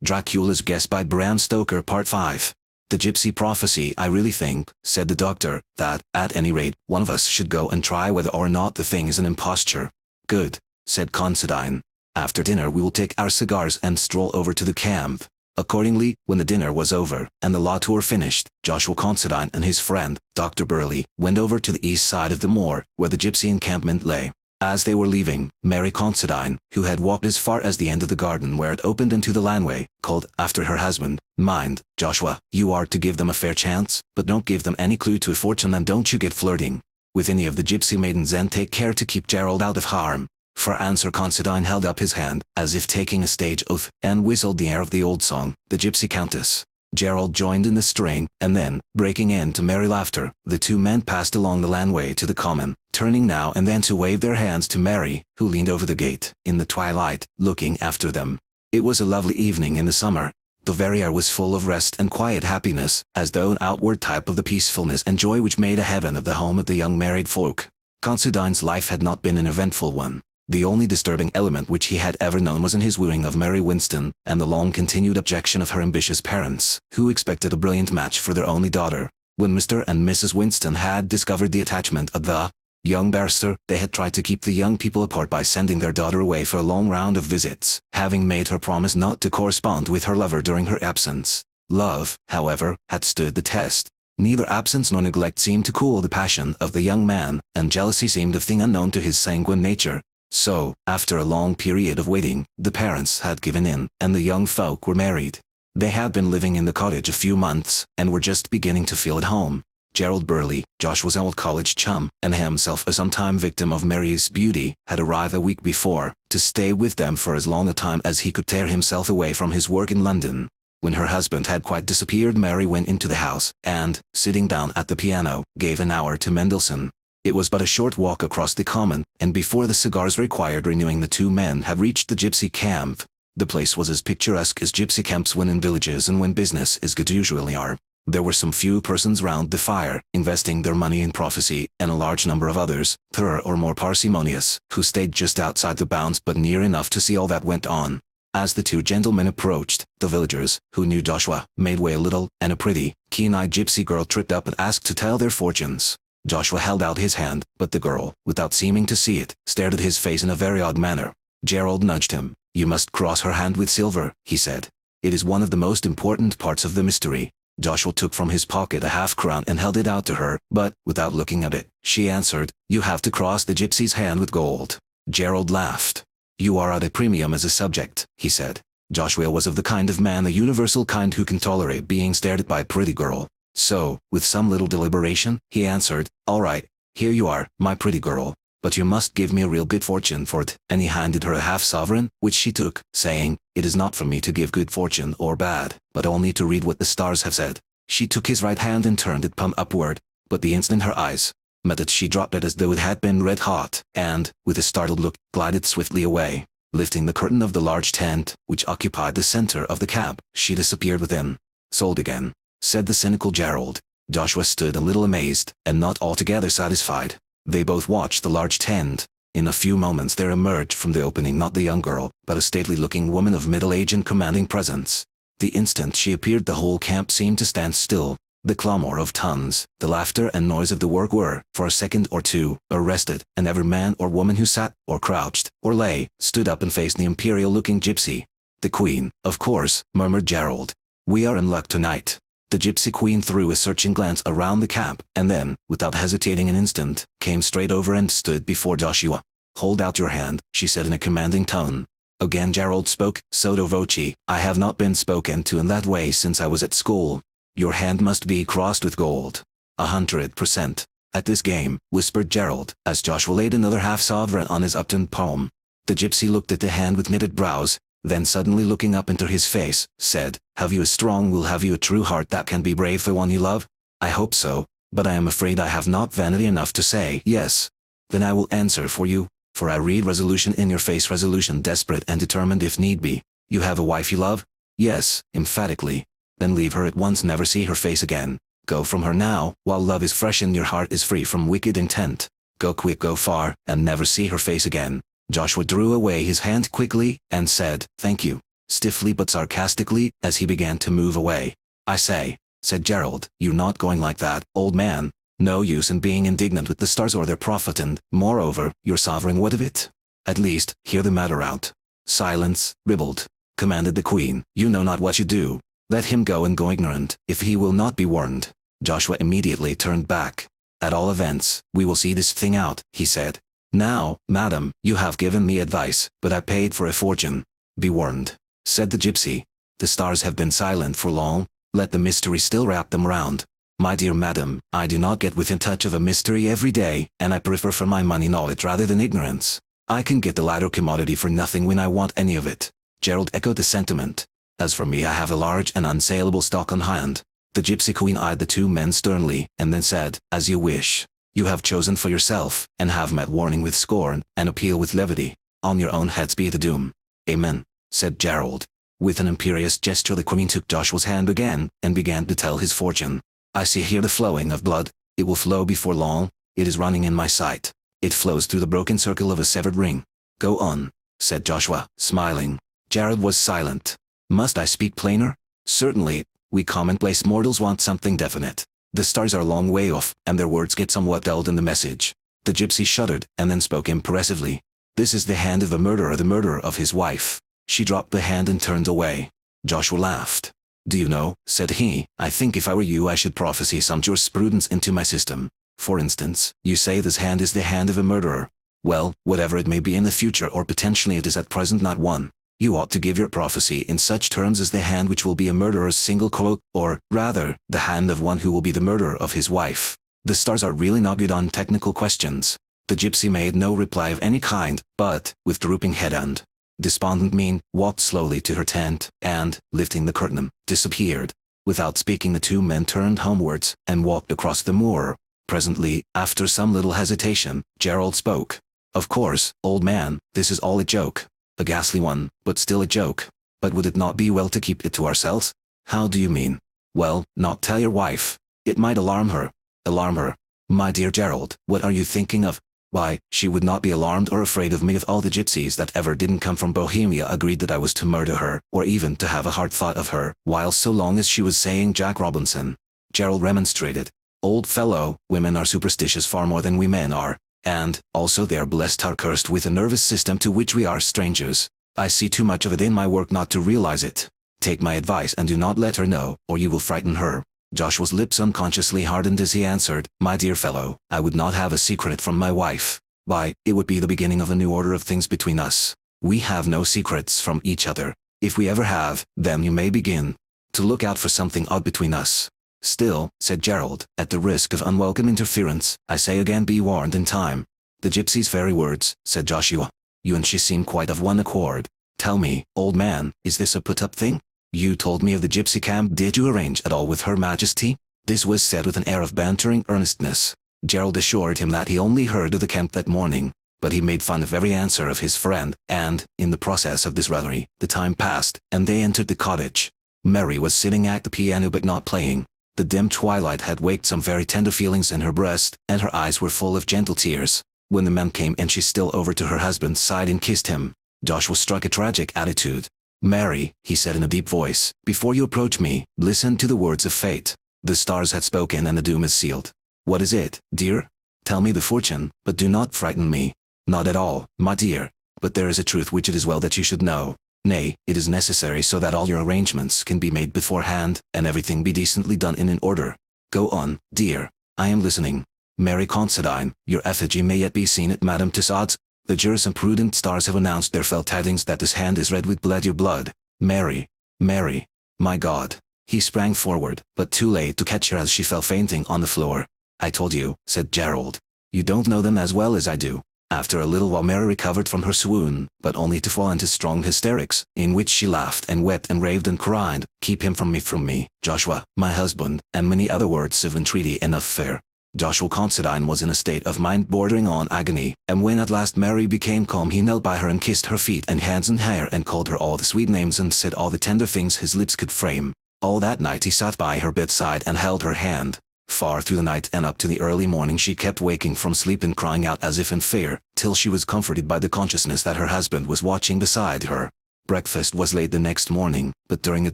Dracula's Guest by Bram Stoker Part 5. The Gypsy Prophecy. I really think, said the doctor, that, at any rate, one of us should go and try whether or not the thing is an imposture. Good, said Considine. After dinner we will take our cigars and stroll over to the camp. Accordingly, when the dinner was over, and the law tour finished, Joshua Considine and his friend, Dr. Burley, went over to the east side of the moor, where the gypsy encampment lay. As they were leaving, Mary Considine, who had walked as far as the end of the garden where it opened into the landway, called after her husband, "Mind, Joshua, you are to give them a fair chance, but don't give them any clue to a fortune, and don't you get flirting with any of the gypsy maidens, and take care to keep Gerald out of harm." For answer Considine held up his hand, as if taking a stage oath, and whistled the air of the old song, The Gypsy Countess. Gerald joined in the strain, and then, breaking into merry laughter, the two men passed along the landway to the common, turning now and then to wave their hands to Mary, who leaned over the gate, in the twilight, looking after them. It was a lovely evening in the summer. The very air was full of rest and quiet happiness, as though an outward type of the peacefulness and joy which made a heaven of the home of the young married folk. Considine's life had not been an eventful one. The only disturbing element which he had ever known was in his wooing of Mary Winston, and the long-continued objection of her ambitious parents, who expected a brilliant match for their only daughter. When Mr. and Mrs. Winston had discovered the attachment of the young barrister, they had tried to keep the young people apart by sending their daughter away for a long round of visits, having made her promise not to correspond with her lover during her absence. Love, however, had stood the test. Neither absence nor neglect seemed to cool the passion of the young man, and jealousy seemed a thing unknown to his sanguine nature. So, after a long period of waiting, the parents had given in, and the young folk were married. They had been living in the cottage a few months, and were just beginning to feel at home. Gerald Burley, Joshua's old college chum, and himself a sometime victim of Mary's beauty, had arrived a week before, to stay with them for as long a time as he could tear himself away from his work in London. When her husband had quite disappeared, Mary went into the house, and, sitting down at the piano, gave an hour to Mendelssohn. It was but a short walk across the common, and before the cigars required renewing the two men had reached the gypsy camp. The place was as picturesque as gypsy camps when in villages and when business is good usually are. There were some few persons round the fire, investing their money in prophecy, and a large number of others, thorough or more parsimonious, who stayed just outside the bounds but near enough to see all that went on. As the two gentlemen approached, the villagers, who knew Joshua, made way a little, and a pretty, keen-eyed gypsy girl tripped up and asked to tell their fortunes. Joshua held out his hand, but the girl, without seeming to see it, stared at his face in a very odd manner. Gerald nudged him. "You must cross her hand with silver," he said. "It is one of the most important parts of the mystery." Joshua took from his pocket a half-crown and held it out to her, but, without looking at it, she answered, "You have to cross the gypsy's hand with gold." Gerald laughed. "You are at a premium as a subject," he said. Joshua was of the kind of man, the universal kind, who can tolerate being stared at by a pretty girl. So, with some little deliberation, he answered, "All right, here you are, my pretty girl. But you must give me a real good fortune for it," and he handed her a half-sovereign, which she took, saying, "It is not for me to give good fortune or bad, but only to read what the stars have said." She took his right hand and turned it palm upward, but the instant her eyes met it she dropped it as though it had been red hot, and, with a startled look, glided swiftly away. Lifting the curtain of the large tent, which occupied the center of the camp, she disappeared within. "Sold again," said the cynical Gerald. Joshua stood a little amazed, and not altogether satisfied. They both watched the large tent. In a few moments there emerged from the opening not the young girl, but a stately-looking woman of middle age and commanding presence. The instant she appeared the whole camp seemed to stand still. The clamor of tongues, the laughter and noise of the work were, for a second or two, arrested, and every man or woman who sat, or crouched, or lay, stood up and faced the imperial-looking gypsy. "The Queen, of course," murmured Gerald. "We are in luck tonight." The gypsy queen threw a searching glance around the camp, and then, without hesitating an instant, came straight over and stood before Joshua. "Hold out your hand," she said in a commanding tone. Again Gerald spoke, sotto voce. "I have not been spoken to in that way since I was at school. Your hand must be crossed with gold. 100%. At this game," whispered Gerald, as Joshua laid another half-sovereign on his upturned palm. The gypsy looked at the hand with knitted brows, then suddenly looking up into his face, said, "Have you a strong will, have you a true heart that can be brave for one you love?" "I hope so, but I am afraid I have not vanity enough to say yes." "Then I will answer for you, for I read resolution in your face, resolution desperate and determined if need be." "You have a wife you love?" "Yes," emphatically. "Then leave her at once, never see her face again. Go from her now, while love is fresh and your heart is free from wicked intent. Go quick, go far, and never see her face again." Joshua drew away his hand quickly, and said, "Thank you." stiffly but sarcastically, as he began to move away. "I say," said Gerald, "you're not going like that, old man. No use in being indignant with the stars or their prophet, and, moreover, your sovereign what of it? At least, hear the matter out." "Silence, ribald," commanded the queen. "You know not what you do. Let him go and go ignorant, if he will not be warned." Joshua immediately turned back. "At all events, we will see this thing out," he said. "Now, madam, you have given me advice, but I paid for a fortune." "Be warned," said the gypsy. "The stars have been silent for long. Let the mystery still wrap them round. My dear madam, I do not get within touch of a mystery every day, and I prefer for my money knowledge rather than ignorance. I can get the latter commodity for nothing when I want any of it." Gerald echoed the sentiment. "As for me, I have a large and unsaleable stock on hand." The gypsy queen eyed the two men sternly, and then said, "As you wish. You have chosen for yourself, and have met warning with scorn, and appeal with levity. On your own heads be the doom." "Amen," said Gerald. With an imperious gesture the queen took Joshua's hand again, and began to tell his fortune. "I see here the flowing of blood. It will flow before long. It is running in my sight. It flows through the broken circle of a severed ring." "Go on," said Joshua, smiling. Gerald was silent. "Must I speak plainer?" "Certainly. We commonplace mortals want something definite. The stars are a long way off, and their words get somewhat dulled in the message." The gypsy shuddered, and then spoke impressively. "This is the hand of the murderer of his wife." She dropped the hand and turned away. Joshua laughed. "Do you know," said he, "I think if I were you I should prophesy some jurisprudence into my system. For instance, you say this hand is the hand of a murderer. Well, whatever it may be in the future, or potentially it is at present not one, you ought to give your prophecy in such terms as the hand which will be a murderer's single quote, or, rather, the hand of one who will be the murderer of his wife. The stars are really not good on technical questions." The gypsy made no reply of any kind, but, with drooping head and despondent mien, walked slowly to her tent, and, lifting the curtain, disappeared. Without speaking the two men turned homewards, and walked across the moor. Presently, after some little hesitation, Gerald spoke. "Of course, old man, this is all a joke. A ghastly one, but still a joke. But would it not be well to keep it to ourselves?" "How do you mean?" "Well, not tell your wife. It might alarm her." "Alarm her? My dear Gerald, what are you thinking of?" "Why, she would not be alarmed or afraid of me if all the gypsies that ever didn't come from Bohemia agreed that I was to murder her, or even to have a hard thought of her, while so long as she was saying Jack Robinson." Gerald remonstrated. "Old fellow, women are superstitious far more than we men are. And, also they are blessed or cursed with a nervous system to which we are strangers. I see too much of it in my work not to realize it. Take my advice and do not let her know, or you will frighten her." Joshua's lips unconsciously hardened as he answered, "My dear fellow, I would not have a secret from my wife. Why, it would be the beginning of a new order of things between us. We have no secrets from each other. If we ever have, then you may begin to look out for something odd between us." "Still," said Gerald, "at the risk of unwelcome interference, I say again be warned in time." "The gypsy's very words," said Joshua. "You and she seem quite of one accord. Tell me, old man, is this a put-up thing? You told me of the gypsy camp. Did you arrange at all with Her Majesty?" This was said with an air of bantering earnestness. Gerald assured him that he only heard of the camp that morning, but he made fun of every answer of his friend, and, in the process of this raillery, the time passed, and they entered the cottage. Mary was sitting at the piano but not playing. The dim twilight had waked some very tender feelings in her breast, and her eyes were full of gentle tears. When the man came in she stole over to her husband's side and kissed him. Joshua struck a tragic attitude. "Mary," he said in a deep voice, "before you approach me, listen to the words of fate. The stars had spoken and the doom is sealed. What is it, dear? Tell me the fortune, but do not frighten me." "Not at all, my dear. But there is a truth which it is well that you should know. Nay, it is necessary so that all your arrangements can be made beforehand, and everything be decently done in an order. Go on, dear. I am listening." "Mary Considine, your effigy may yet be seen at Madame Tussaud's. The jurisprudent stars have announced their fell tidings that this hand is red with blood, your blood. Mary. Mary. My God." He sprang forward, but too late to catch her as she fell fainting on the floor. "I told you," said Gerald. "You don't know them as well as I do." After a little while Mary recovered from her swoon, but only to fall into strong hysterics, in which she laughed and wept and raved and cried, "Keep him from me, Joshua, my husband," and many other words of entreaty and of fear. Joshua Considine was in a state of mind bordering on agony, and when at last Mary became calm he knelt by her and kissed her feet and hands and hair and called her all the sweet names and said all the tender things his lips could frame. All that night he sat by her bedside and held her hand. Far through the night and up to the early morning she kept waking from sleep and crying out as if in fear, till she was comforted by the consciousness that her husband was watching beside her. Breakfast was late the next morning, but during it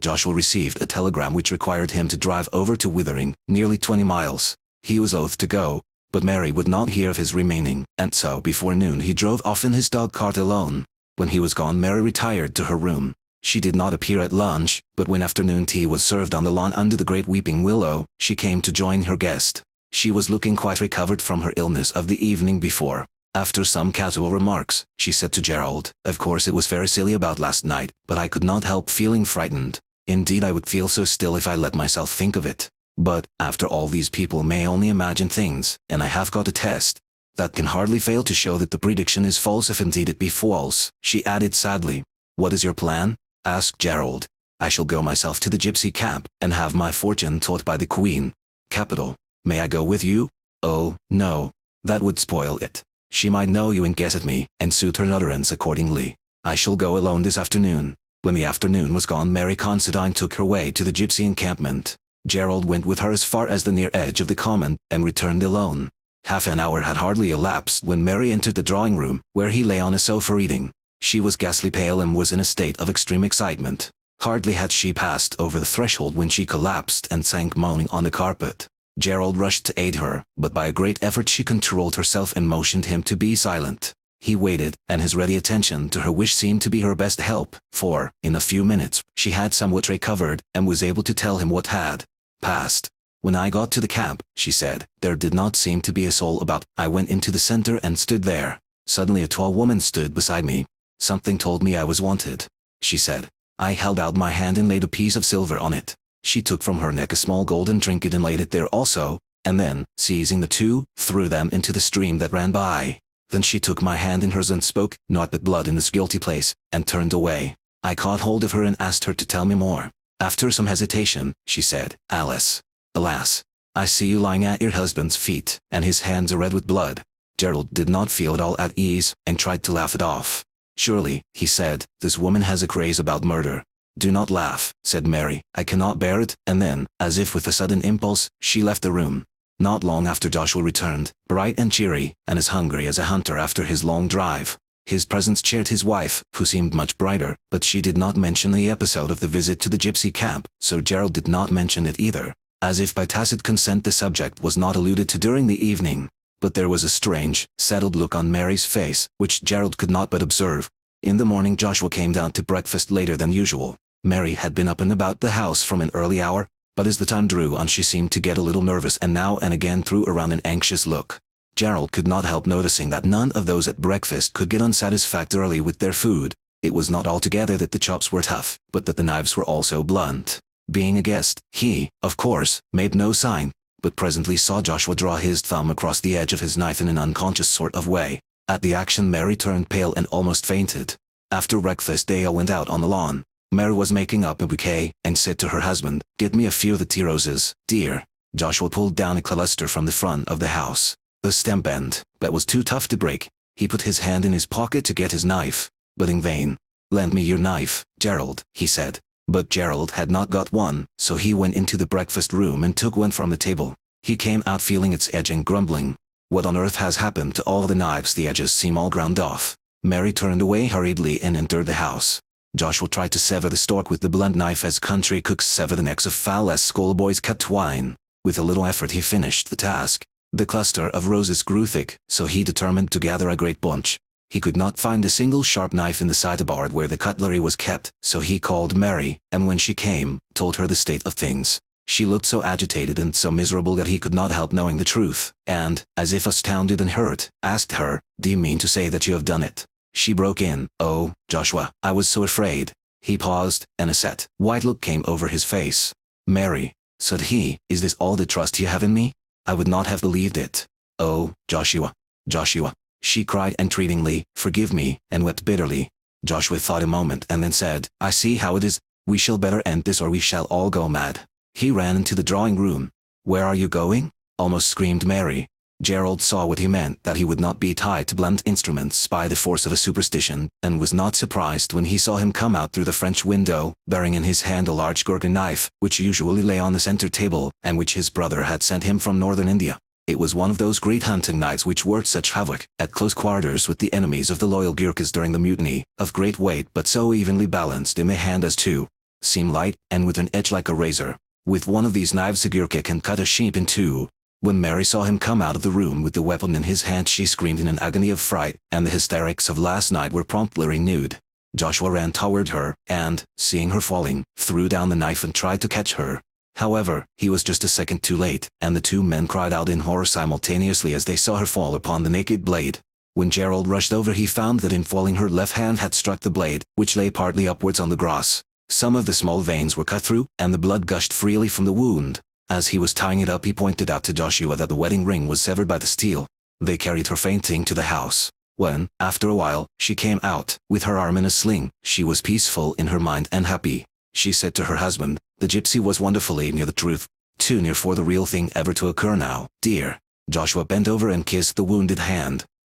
Joshua received a telegram which required him to drive over to Withering, nearly 20 miles. He was loath to go, but Mary would not hear of his remaining, and so before noon he drove off in his dog cart alone. When he was gone Mary retired to her room. She did not appear at lunch, but when afternoon tea was served on the lawn under the great weeping willow, she came to join her guest. She was looking quite recovered from her illness of the evening before. After some casual remarks, she said to Gerald, "Of course it was very silly about last night, but I could not help feeling frightened. Indeed I would feel so still if I let myself think of it. But, after all these people may only imagine things, and I have got a test that can hardly fail to show that the prediction is false if indeed it be false," she added sadly. "What is your plan?" asked Gerald. "I shall go myself to the gypsy camp, and have my fortune taught by the Queen." "Capital. May I go with you?" "Oh, no. That would spoil it. She might know you and guess at me, and suit her utterance accordingly. I shall go alone this afternoon." When the afternoon was gone Mary Considine took her way to the gypsy encampment. Gerald went with her as far as the near edge of the common, and returned alone. Half an hour had hardly elapsed when Mary entered the drawing room, where he lay on a sofa reading. She was ghastly pale and was in a state of extreme excitement. Hardly had she passed over the threshold when she collapsed and sank moaning on the carpet. Gerald rushed to aid her, but by a great effort she controlled herself and motioned him to be silent. He waited, and his ready attention to her wish seemed to be her best help, for, in a few minutes, she had somewhat recovered, and was able to tell him what had passed. "When I got to the camp," she said, "there did not seem to be a soul about. I went into the center and stood there. Suddenly a tall woman stood beside me. Something told me I was wanted," she said. "I held out my hand and laid a piece of silver on it. She took from her neck a small golden trinket and laid it there also, and then, seizing the two, threw them into the stream that ran by. Then she took my hand in hers and spoke, not but blood in this guilty place, and turned away. I caught hold of her and asked her to tell me more. After some hesitation, she said, 'Alice, alas, I see you lying at your husband's feet, and his hands are red with blood.'" Gerald did not feel at all at ease, and tried to laugh it off. "Surely," he said, "this woman has a craze about murder." "Do not laugh," said Mary, "I cannot bear it," and then, as if with a sudden impulse, she left the room. Not long after Joshua returned, bright and cheery, and as hungry as a hunter after his long drive. His presence cheered his wife, who seemed much brighter, but she did not mention the episode of the visit to the gypsy camp, so Gerald did not mention it either. As if by tacit consent the subject was not alluded to during the evening. But there was a strange, settled look on Mary's face, which Gerald could not but observe. In the morning Joshua came down to breakfast later than usual. Mary had been up and about the house from an early hour, but as the time drew on she seemed to get a little nervous and now and again threw around an anxious look. Gerald could not help noticing that none of those at breakfast could get unsatisfactorily with their food. It was not altogether that the chops were tough, but that the knives were also blunt. Being a guest, he, of course, made no sign, but presently saw Joshua draw his thumb across the edge of his knife in an unconscious sort of way. At the action Mary turned pale and almost fainted. After breakfast they all went out on the lawn. Mary was making up a bouquet, and said to her husband, "Get me a few of the tea roses, dear." Joshua pulled down a cluster from the front of the house. The stem bent, but was too tough to break. He put his hand in his pocket to get his knife, but in vain. "Lend me your knife, Gerald," he said. But Gerald had not got one, so he went into the breakfast room and took one from the table. He came out feeling its edge and grumbling. "What on earth has happened to all the knives? The edges seem all ground off." Mary turned away hurriedly and entered the house. Joshua tried to sever the stalk with the blunt knife as country cooks sever the necks of fowl as schoolboys cut twine. With a little effort he finished the task. The cluster of roses grew thick, so he determined to gather a great bunch. He could not find a single sharp knife in the sideboard where the cutlery was kept, so he called Mary, and when she came, told her the state of things. She looked so agitated and so miserable that he could not help knowing the truth, and, as if astounded and hurt, asked her, "Do you mean to say that you have done it?" She broke in, "Oh, Joshua, I was so afraid." He paused, and a set, white look came over his face. "Mary," said he, "is this all the trust you have in me? I would not have believed it." "Oh, Joshua, Joshua," she cried entreatingly, "forgive me," and wept bitterly. Joshua thought a moment and then said, "I see how it is. We shall better end this or we shall all go mad." He ran into the drawing room. "Where are you going?" almost screamed Mary. Gerald saw what he meant, that he would not be tied to blunt instruments by the force of a superstition, and was not surprised when he saw him come out through the French window, bearing in his hand a large Gurkha knife, which usually lay on the center table, and which his brother had sent him from northern India. It was one of those great hunting nights which worked such havoc at close quarters with the enemies of the loyal Gurkhas during the mutiny, of great weight but so evenly balanced in the hand as to seem light, and with an edge like a razor. With one of these knives a Gurkha can cut a sheep in two. When Mary saw him come out of the room with the weapon in his hand, she screamed in an agony of fright, and the hysterics of last night were promptly renewed. Joshua ran toward her, and, seeing her falling, threw down the knife and tried to catch her. However, he was just a second too late, and the two men cried out in horror simultaneously as they saw her fall upon the naked blade. When Gerald rushed over, he found that in falling her left hand had struck the blade, which lay partly upwards on the grass. Some of the small veins were cut through, and the blood gushed freely from the wound. As he was tying it up, he pointed out to Joshua that the wedding ring was severed by the steel. They carried her fainting to the house. When, after a while, she came out, with her arm in a sling, she was peaceful in her mind and happy. She said to her husband, "The gypsy was wonderfully near the truth. Too near for the real thing ever to occur now, dear." Joshua bent over and kissed the wounded hand.